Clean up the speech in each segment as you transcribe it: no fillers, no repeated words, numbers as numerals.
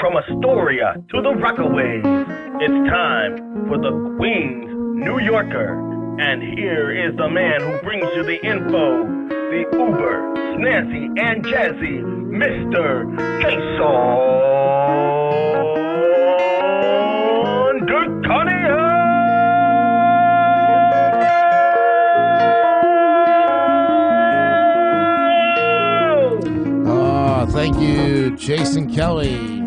From Astoria to the Rockaways, it's time for the Queens New Yorker. And here is the man who brings you the info, the uber, snazzy, and jazzy, Mr. Jason D'Artagnan! Thank you, Jason Kelly.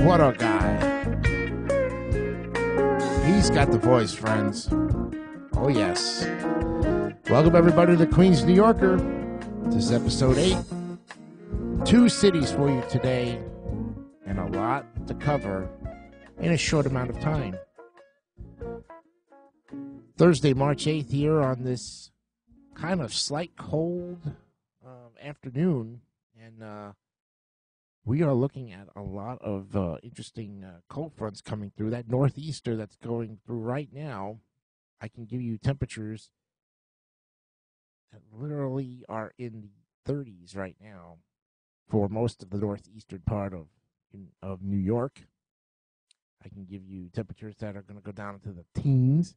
What a guy. He's got the voice, friends. Oh, yes. Welcome, everybody, to the Queens New Yorker. This is episode 8. 2 cities for you today, and a lot to cover in a short amount of time. Thursday, March 8th, here on this kind of slight cold afternoon. And we are looking at a lot of interesting cold fronts coming through. That northeaster that's going through right now, I can give you temperatures that literally are in the 30s right now for most of the northeastern part of New York. I can give you temperatures that are going to go down into the teens,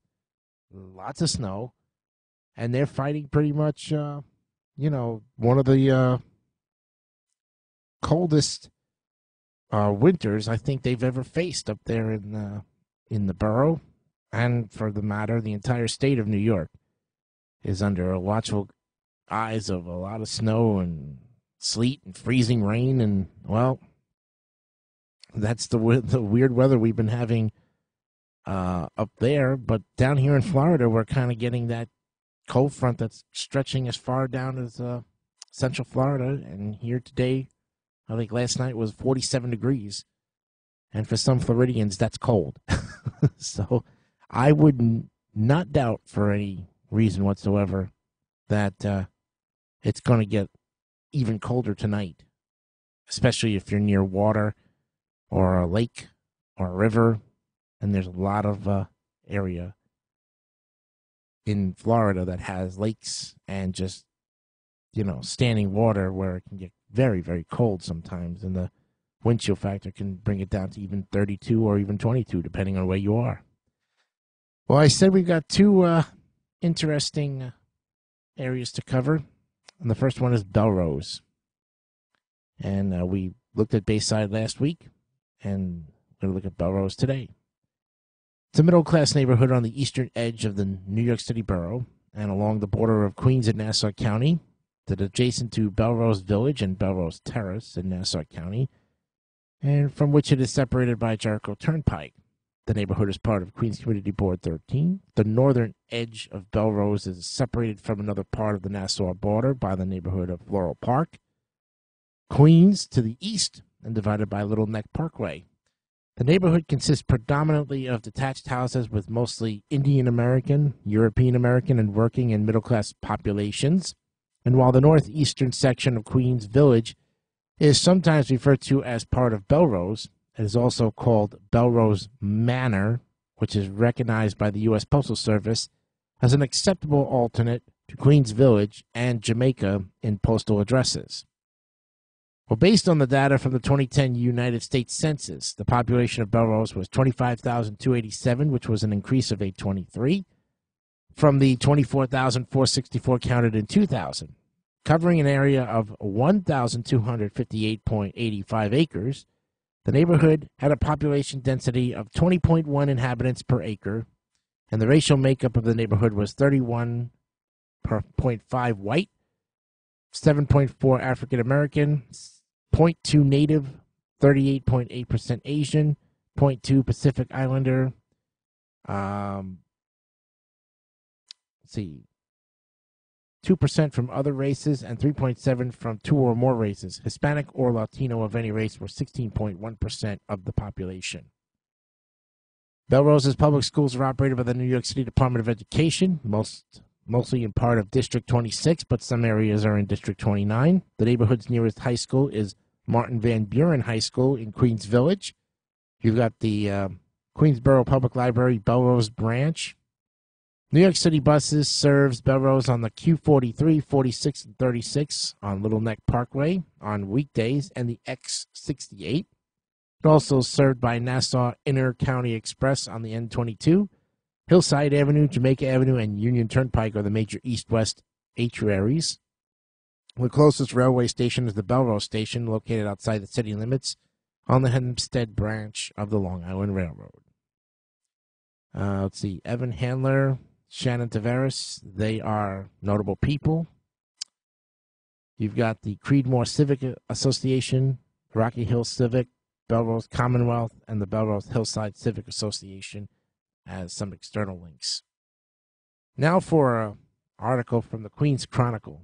lots of snow, and they're fighting pretty much, one of the coldest winters I think they've ever faced up there in the borough, and for the matter, the entire state of New York is under a watchful eyes of a lot of snow and sleet and freezing rain, and well, that's the weird weather we've been having up there. But down here in Florida, we're kind of getting that cold front that's stretching as far down as Central Florida, and here today, I think last night was 47 degrees, and for some Floridians, that's cold. So I would not doubt for any reason whatsoever that it's going to get even colder tonight, especially if you're near water or a lake or a river, and there's a lot of area in Florida that has lakes and just, standing water where it can get very, very cold sometimes, and the wind chill factor can bring it down to even 32 or even 22, depending on where you are. Well, I said we've got 2 interesting areas to cover, and the first one is Bellerose. And we looked at Bayside last week, and we're going to look at Bellerose today. It's a middle-class neighborhood on the eastern edge of the New York City borough and along the border of Queens and Nassau County, that adjacent to Bellerose Village and Bellerose Terrace in Nassau County, and from which it is separated by Jericho Turnpike. The neighborhood is part of Queens Community Board 13. The northern edge of Bellerose is separated from another part of the Nassau border by the neighborhood of Floral Park. Queens to the east and divided by Little Neck Parkway. The neighborhood consists predominantly of detached houses with mostly Indian American, European American, and working and middle-class populations. And while the northeastern section of Queens Village is sometimes referred to as part of Bellerose, it is also called Bellerose Manor, which is recognized by the U.S. Postal Service as an acceptable alternate to Queens Village and Jamaica in postal addresses. Well, based on the data from the 2010 United States Census, the population of Bellerose was 25,287, which was an increase of 823. From the 24,464 counted in 2000, covering an area of 1,258.85 acres. The neighborhood had a population density of 20.1 inhabitants per acre, and the racial makeup of the neighborhood was 31.5 white, 7.4 African American, 0.2 Native, 38.8% Asian, 0.2 Pacific Islander, 2% from other races, and 3.7% from 2 or more races. Hispanic or Latino of any race were 16.1% of the population. Bellerose's public schools are operated by the New York City Department of Education, mostly in part of District 26, but some areas are in District 29. The neighborhood's nearest high school is Martin Van Buren High School in Queens Village. You've got the Queensboro Public Library Bellerose branch. New York City Buses serves Bellerose on the Q43, 46, and 36 on Little Neck Parkway on weekdays, and the X68 Also served by Nassau Inter-County Express on the N22. Hillside Avenue, Jamaica Avenue, and Union Turnpike are the major east-west estuaries. The closest railway station is the Belrose Station, located outside the city limits on the Hempstead branch of the Long Island Railroad. Let's see, Evan Handler, Shannon Tavares, they are notable people. You've got the Creedmoor Civic Association, Rocky Hill Civic, Belrose Commonwealth, and the Belrose Hillside Civic Association as some external links. Now for an article from the Queens Chronicle.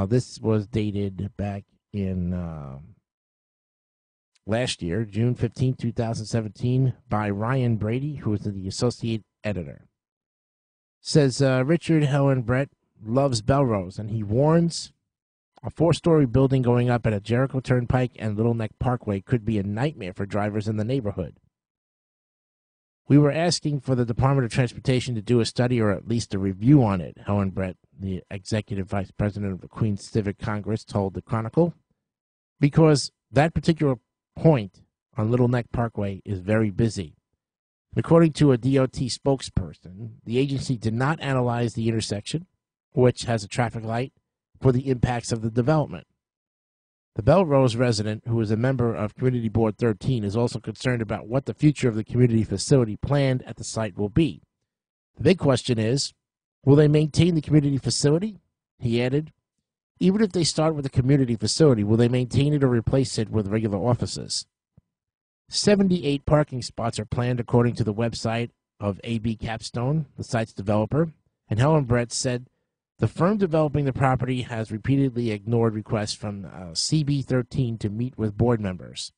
This was dated back in last year, June 15, 2017, by Ryan Brady, who is the associate editor. Says Richard Helen Brett loves Belrose, and he warns a 4-story building going up at a Jericho Turnpike and Little Neck Parkway could be a nightmare for drivers in the neighborhood. We were asking for the Department of Transportation to do a study or at least a review on it, Helen Brett, the executive vice president of the Queens Civic Congress, told the Chronicle, because that particular point on Little Neck Parkway is very busy. According to a DOT spokesperson, the agency did not analyze the intersection, which has a traffic light, for the impacts of the development. The Belrose resident, who is a member of Community Board 13, is also concerned about what the future of the community facility planned at the site will be. The big question is, will they maintain the community facility? He added, even if they start with a community facility, will they maintain it or replace it with regular offices? 78 parking spots are planned according to the website of AB Capstone, the site's developer, and Helen Brett said the firm developing the property has repeatedly ignored requests from CB13 to meet with board members.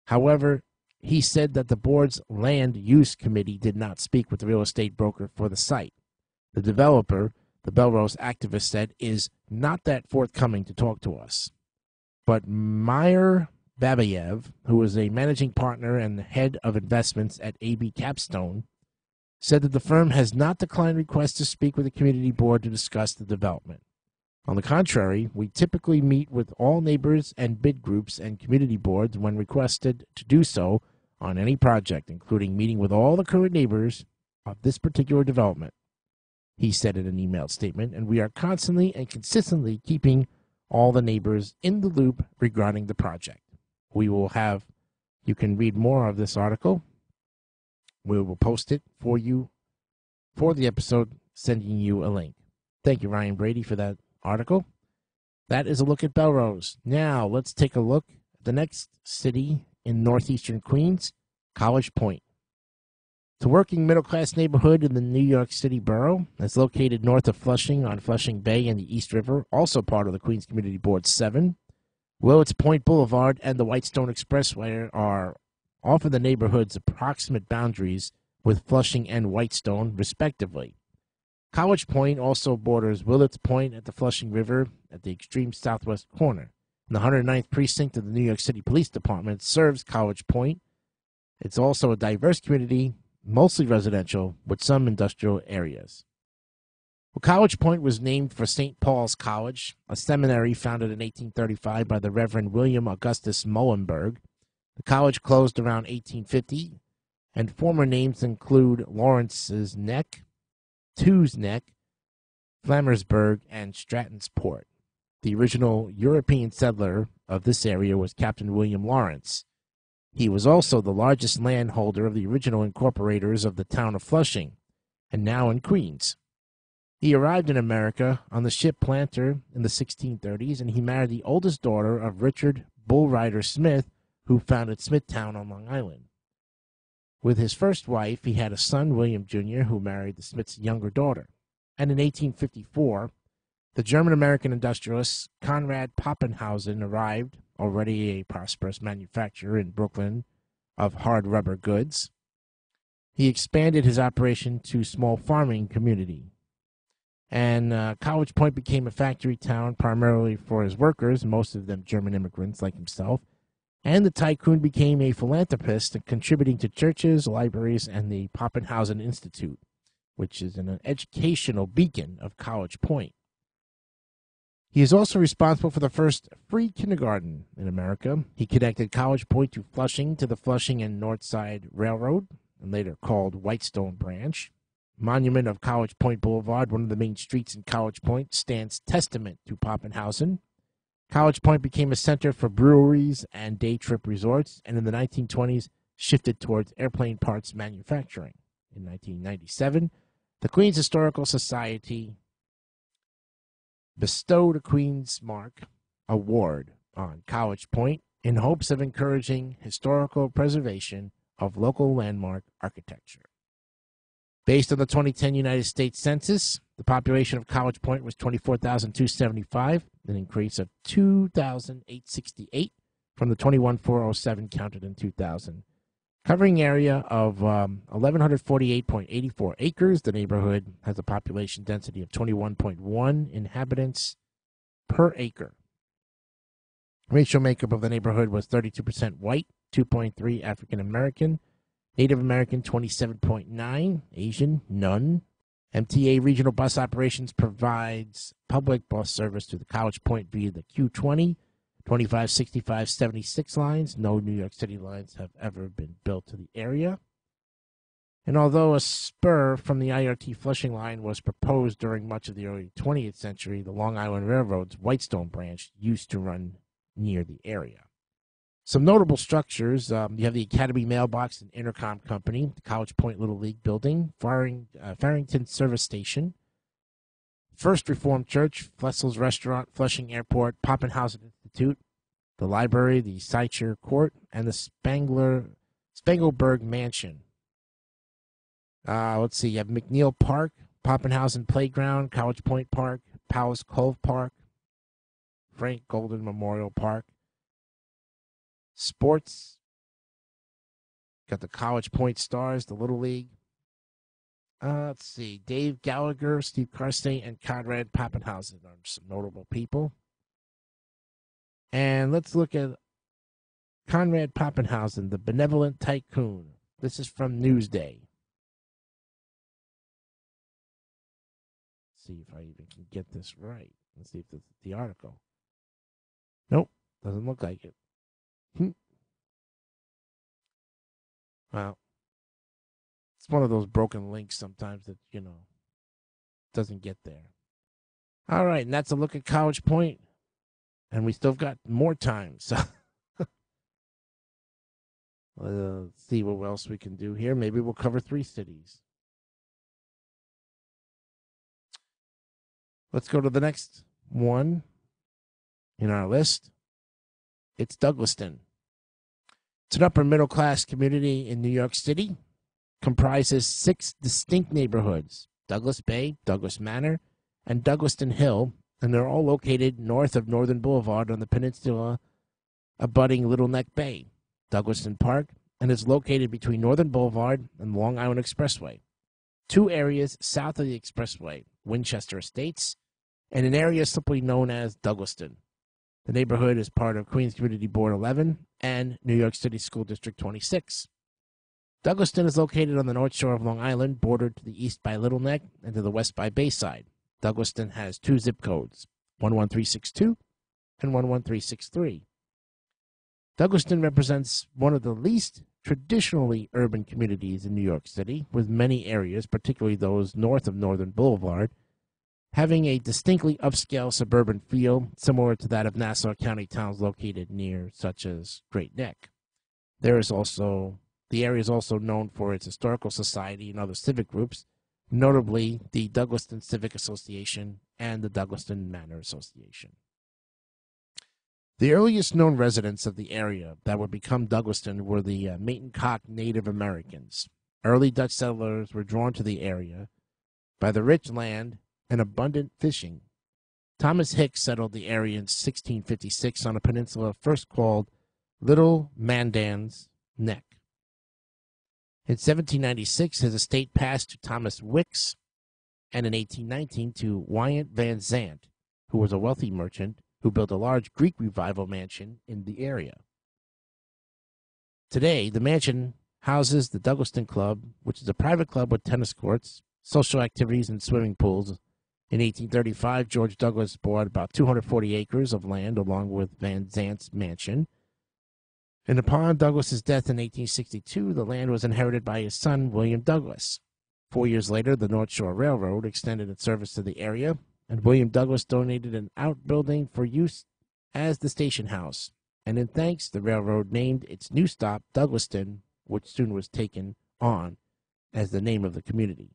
However, he said that the board's land use committee did not speak with the real estate broker for the site. The developer, the Belrose activist said, is not that forthcoming to talk to us. But Meyer Babayev, who is a managing partner and the head of investments at AB Capstone, said that the firm has not declined requests to speak with the community board to discuss the development. On the contrary, we typically meet with all neighbors and bid groups and community boards when requested to do so on any project, including meeting with all the current neighbors of this particular development, he said in an emailed statement, and we are constantly and consistently keeping all the neighbors in the loop regarding the project. You can read more of this article. We will post it for you for the episode, sending you a link. Thank you, Ryan Brady, for that article. That is a look at Belrose. Now, let's take a look at the next city in northeastern Queens, College Point. It's a working middle-class neighborhood in the New York City borough. It's located north of Flushing on Flushing Bay and the East River, also part of the Queens Community Board 7. Willets Point Boulevard and the Whitestone Expressway are off of the neighborhood's approximate boundaries with Flushing and Whitestone, respectively. College Point also borders Willets Point at the Flushing River at the extreme southwest corner. And the 109th Precinct of the New York City Police Department serves College Point. It's also a diverse community, mostly residential, with some industrial areas. Well, College Point was named for St. Paul's College, a seminary founded in 1835 by the Reverend William Augustus Muhlenberg. The college closed around 1850, and former names include Lawrence's Neck, Two's Neck, Flammersburg, and Stratton's Port. The original European settler of this area was Captain William Lawrence. He was also the largest landholder of the original incorporators of the town of Flushing, and now in Queens. He arrived in America on the ship Planter in the 1630s, and he married the oldest daughter of Richard Bullrider Smith, who founded Smithtown on Long Island. With his first wife, he had a son, William Jr., who married the Smith's younger daughter. And in 1854, the German-American industrialist Conrad Pappenhausen arrived, already a prosperous manufacturer in Brooklyn of hard rubber goods. He expanded his operation to small farming community. And College Point became a factory town primarily for his workers, most of them German immigrants like himself. And the tycoon became a philanthropist, contributing to churches, libraries, and the Pappenhausen Institute, which is an educational beacon of College Point. He is also responsible for the first free kindergarten in America. He connected College Point to Flushing to the Flushing and North Side Railroad, and later called Whitestone Branch. Monument of College Point Boulevard, one of the main streets in College Point, stands testament to Pappenhausen. College Point became a center for breweries and day trip resorts, and in the 1920s shifted towards airplane parts manufacturing. In 1997, the Queens Historical Society bestowed a Queen's Mark award on College Point in hopes of encouraging historical preservation of local landmark architecture. Based on the 2010 United States Census, the population of College Point was 24,275, an increase of 2,868 from the 21,407 counted in 2000. Covering area of 1,148.84 acres, the neighborhood has a population density of 21.1 inhabitants per acre. Racial makeup of the neighborhood was 32% white, 2.3 African American, Native American 27.9, Asian none. MTA Regional Bus Operations provides public bus service to the College Point via the Q20, 25, 65, 76 lines. No New York City lines have ever been built to the area. And although a spur from the IRT Flushing line was proposed during much of the early 20th century, the Long Island Railroad's Whitestone branch used to run near the area. Some notable structures, you have the Academy Mailbox and Intercom Company, the College Point Little League Building, Farrington Service Station, First Reformed Church, Flessel's Restaurant, Flushing Airport, Pappenhausen Institute, the library, the Seicher Court, and the Spangelberg Mansion. Let's see, you have McNeil Park, Pappenhausen Playground, College Point Park, Powell's Cove Park, Frank Golden Memorial Park. Sports, got the College Point Stars, the Little League. Let's see, Dave Gallagher, Steve Carstay, and Conrad Pappenhausen are some notable people. And let's look at Conrad Pappenhausen, the benevolent tycoon. This is from Newsday. Let's see if I even can get this right. Let's see if this is the article. Nope, doesn't look like it. Well, it's one of those broken links sometimes that, doesn't get there. All right, and that's a look at College Point. And we still got more time, so let's see what else we can do here. Maybe we'll cover 3 cities. Let's go to the next one in our list. It's Douglaston. It's an upper middle class community in New York City. Comprises 6 distinct neighborhoods: Douglas Bay, Douglas Manor, and Douglaston Hill, and they're all located north of Northern Boulevard on the peninsula abutting Little Neck Bay. Douglaston Park, and is located between Northern Boulevard and Long Island Expressway. 2 areas south of the expressway, Winchester Estates, and an area simply known as Douglaston. The neighborhood is part of Queens Community Board 11 and New York City School District 26. Douglaston is located on the north shore of Long Island, bordered to the east by Little Neck and to the west by Bayside. Douglaston has 2 zip codes, 11362 and 11363. Douglaston represents one of the least traditionally urban communities in New York City, with many areas, particularly those north of Northern Boulevard, having a distinctly upscale suburban feel similar to that of Nassau County towns located near, such as Great Neck. The area is also known for its historical society and other civic groups, notably the Douglaston Civic Association and the Douglaston Manor Association. The earliest known residents of the area that would become Douglaston were the Matencock Native Americans. Early Dutch settlers were drawn to the area by the rich land and abundant fishing. Thomas Hicks settled the area in 1656 on a peninsula first called Little Mandan's Neck. In 1796, his estate passed to Thomas Wicks, and in 1819 to Wyant Van Zandt, who was a wealthy merchant who built a large Greek Revival mansion in the area. Today, the mansion houses the Douglaston Club, which is a private club with tennis courts, social activities, and swimming pools, In 1835, George Douglas bought about 240 acres of land along with Van Zant's mansion. And upon Douglas's death in 1862, the land was inherited by his son, William Douglas. 4 years later, the North Shore Railroad extended its service to the area, and William Douglas donated an outbuilding for use as the station house. And in thanks, the railroad named its new stop Douglaston, which soon was taken on as the name of the community.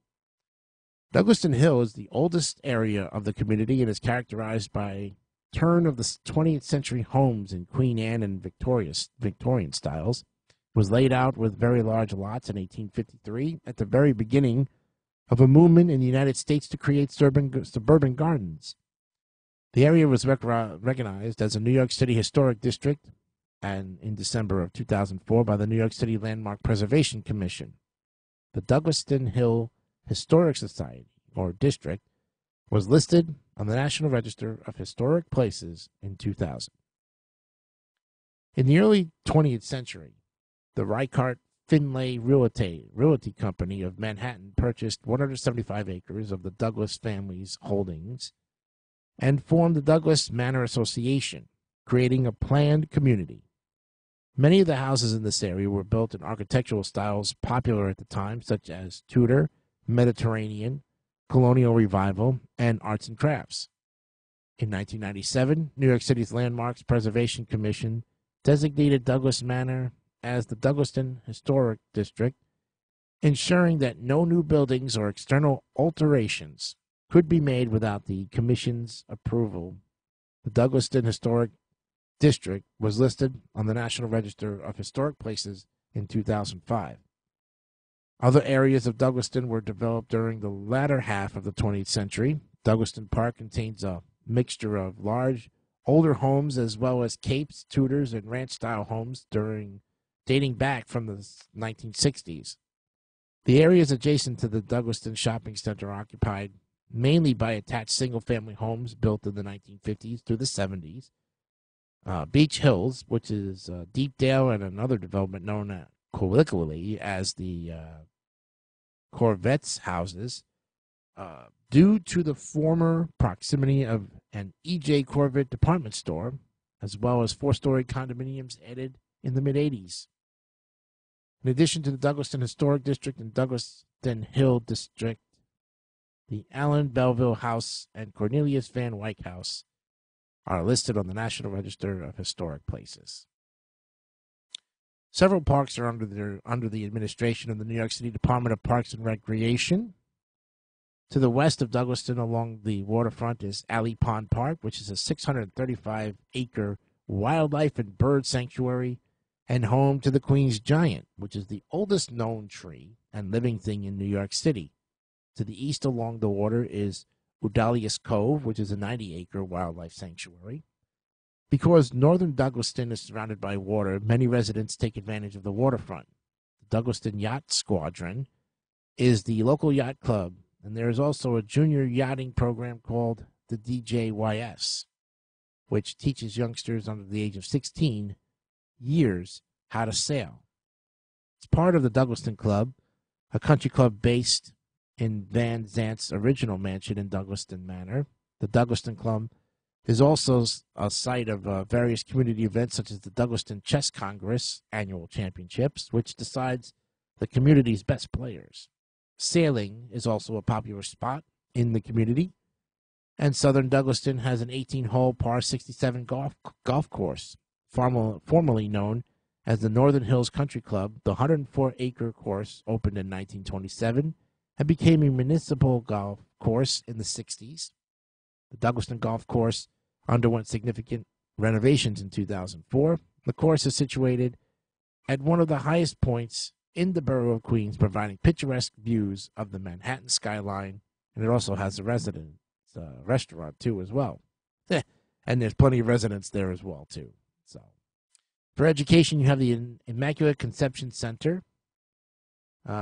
Douglaston Hill is the oldest area of the community and is characterized by turn of the 20th century homes in Queen Anne and Victorian styles. It was laid out with very large lots in 1853 at the very beginning of a movement in the United States to create suburban gardens. The area was recognized as a New York City Historic District and in December of 2004 by the New York City Landmark Preservation Commission. The Douglaston Hill Historic Society, or District, was listed on the National Register of Historic Places in 2000. In the early 20th century, the Reichart Finlay Realty Company of Manhattan purchased 175 acres of the Douglas family's holdings and formed the Douglas Manor Association, creating a planned community. Many of the houses in this area were built in architectural styles popular at the time, such as Tudor, Mediterranean, Colonial Revival, and Arts and Crafts. In 1997, New York City's Landmarks Preservation Commission designated Douglas Manor as the Douglaston Historic District, ensuring that no new buildings or external alterations could be made without the Commission's approval. The Douglaston Historic District was listed on the National Register of Historic Places in 2005. Other areas of Douglaston were developed during the latter half of the 20th century. Douglaston Park contains a mixture of large, older homes as well as capes, Tudors, and ranch-style homes dating back from the 1960s. The areas adjacent to the Douglaston Shopping Center are occupied mainly by attached single-family homes built in the 1950s through the 70s. Beach Hills, which is Deepdale, and another development known colloquially as the Corvettes houses, due to the former proximity of an E.J. Corvette department store, as well as four-story condominiums added in the mid-'80s. In addition to the Douglaston Historic District and Douglaston Hill District, the Allen Belleville House and Cornelius Van Wyck House are listed on the National Register of Historic Places. Several parks are under the administration of the New York City Department of Parks and Recreation. To the west of Douglaston along the waterfront is Alley Pond Park, which is a 635-acre wildlife and bird sanctuary and home to the Queen's Giant, which is the oldest known tree and living thing in New York City. To the east along the water is Udalius Cove, which is a 90-acre wildlife sanctuary. Because northern Douglaston is surrounded by water, many residents take advantage of the waterfront. The Douglaston Yacht Squadron is the local yacht club, and there is also a junior yachting program called the DJYS, which teaches youngsters under the age of 16 years how to sail. It's part of the Douglaston Club, a country club based in Van Zant's original mansion in Douglaston Manor. The Douglaston Club is also a site of various community events such as the Douglaston Chess Congress annual championships, which decides the community's best players. Sailing is also a popular spot in the community, and southern Douglaston has an 18-hole par 67 golf course, formerly known as the Northern Hills Country Club. The 104-acre course opened in 1927 and became a municipal golf course in the 60s. The Douglaston Golf Course underwent significant renovations in 2004. The course is situated at one of the highest points in the borough of Queens, providing picturesque views of the Manhattan skyline, and it also has a restaurant, too, as well. And there's plenty of residents there as well, too. So, for education, you have the Immaculate Conception Center,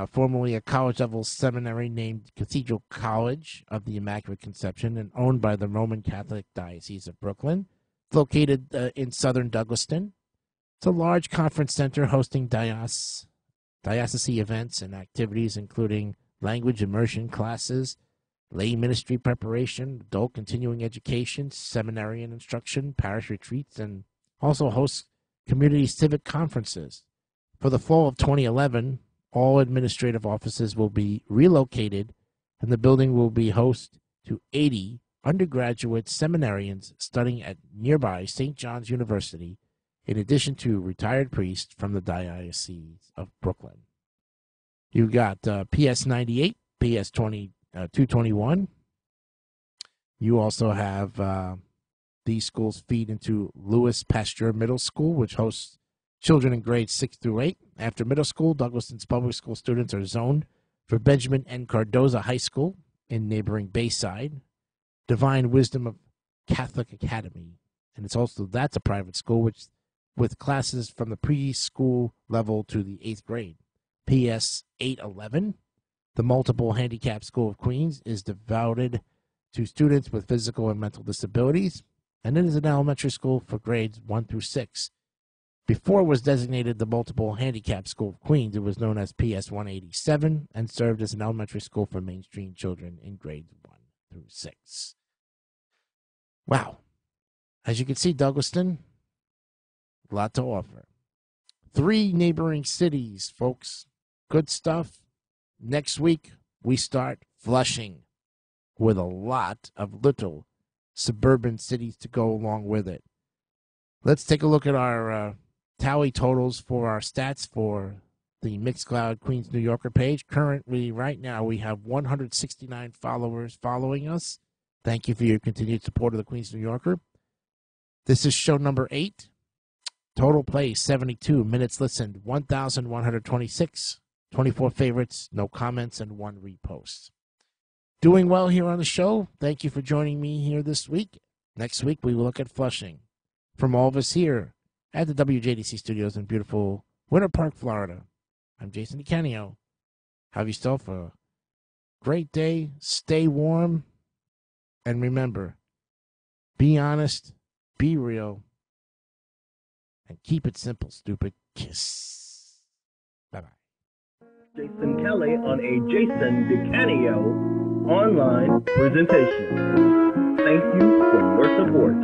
formerly a college-level seminary named Cathedral College of the Immaculate Conception and owned by the Roman Catholic Diocese of Brooklyn. It's located in southern Douglaston. It's a large conference center hosting diocesan events and activities, including language immersion classes, lay ministry preparation, adult continuing education, seminarian instruction, parish retreats, and also hosts community civic conferences. For the fall of 2011, all administrative offices will be relocated, and the building will be host to 80 undergraduate seminarians studying at nearby St. John's University, in addition to retired priests from the Diocese of Brooklyn. You've got PS 98, PS 221. You also have these schools feed into Lewis Pasteur Middle School, which hosts children in grades 6 through 8. After middle school, Douglaston's public school students are zoned for Benjamin N. Cardoza High School in neighboring Bayside, Divine Wisdom of Catholic Academy, and that's a private school with classes from the preschool level to the 8th grade. PS 811, the Multiple Handicap School of Queens, is devoted to students with physical and mental disabilities, and it is an elementary school for grades 1 through 6. Before it was designated the Multiple Handicap School of Queens, it was known as PS 187 and served as an elementary school for mainstream children in grades 1 through 6. Wow. As you can see, Douglaston, a lot to offer. 3 neighboring cities, folks. Good stuff. Next week, we start Flushing with a lot of little suburban cities to go along with it. Let's take a look at our tally totals for our stats for the Mixcloud Queens New Yorker page. Currently, right now, we have 169 followers following us. Thank you for your continued support of the Queens New Yorker. This is show number 8. Total plays, 72. Minutes listened, 1,126. 24 favorites, no comments, and 1 repost. Doing well here on the show. Thank you for joining me here this week. Next week, we will look at Flushing. From all of us here at the WJDC studios in beautiful Winter Park, Florida, I'm Jason DeCanio. Have yourself a great day. Stay warm. And remember, be honest, be real, and keep it simple, stupid. Kiss. Bye-bye. Jason Kelly on a Jason DeCanio online presentation. Thank you for your support.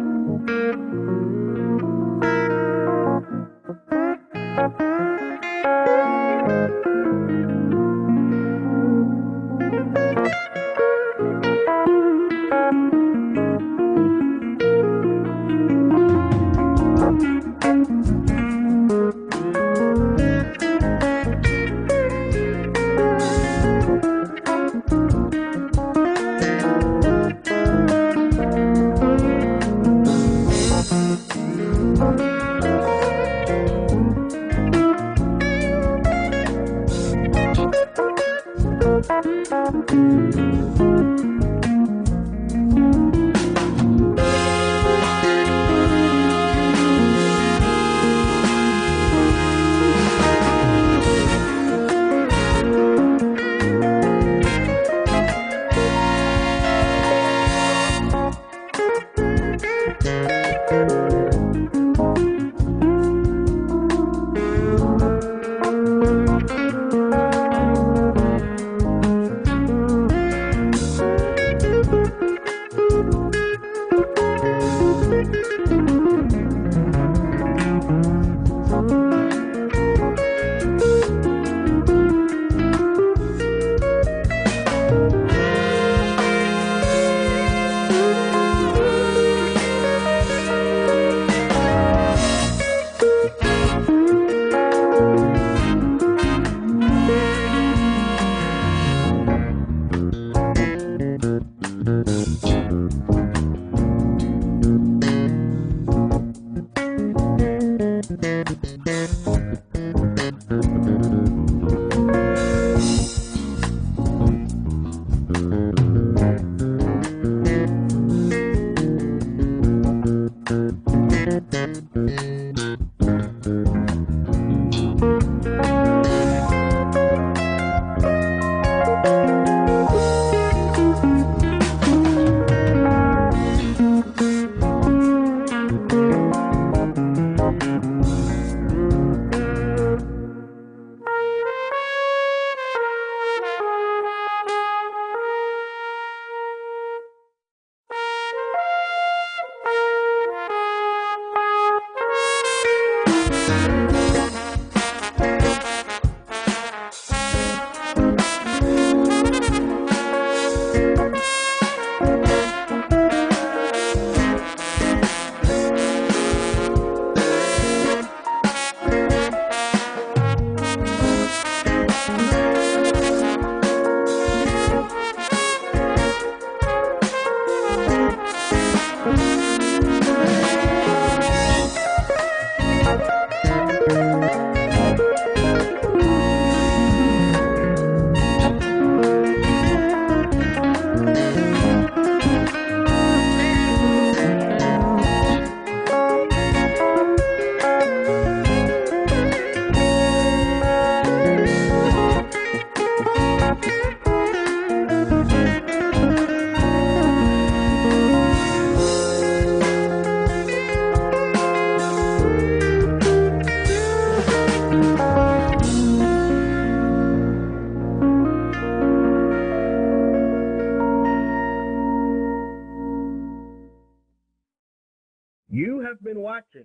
You have been watching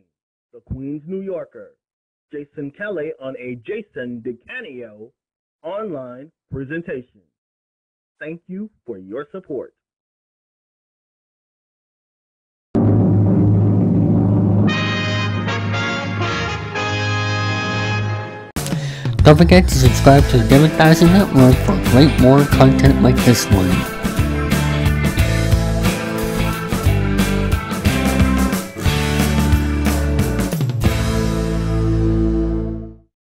the Queens New Yorker, Jason Kelly on a Jason DeCanio online presentation. Thank you for your support. Don't forget to subscribe to the David Dyson Network for great more content like this one.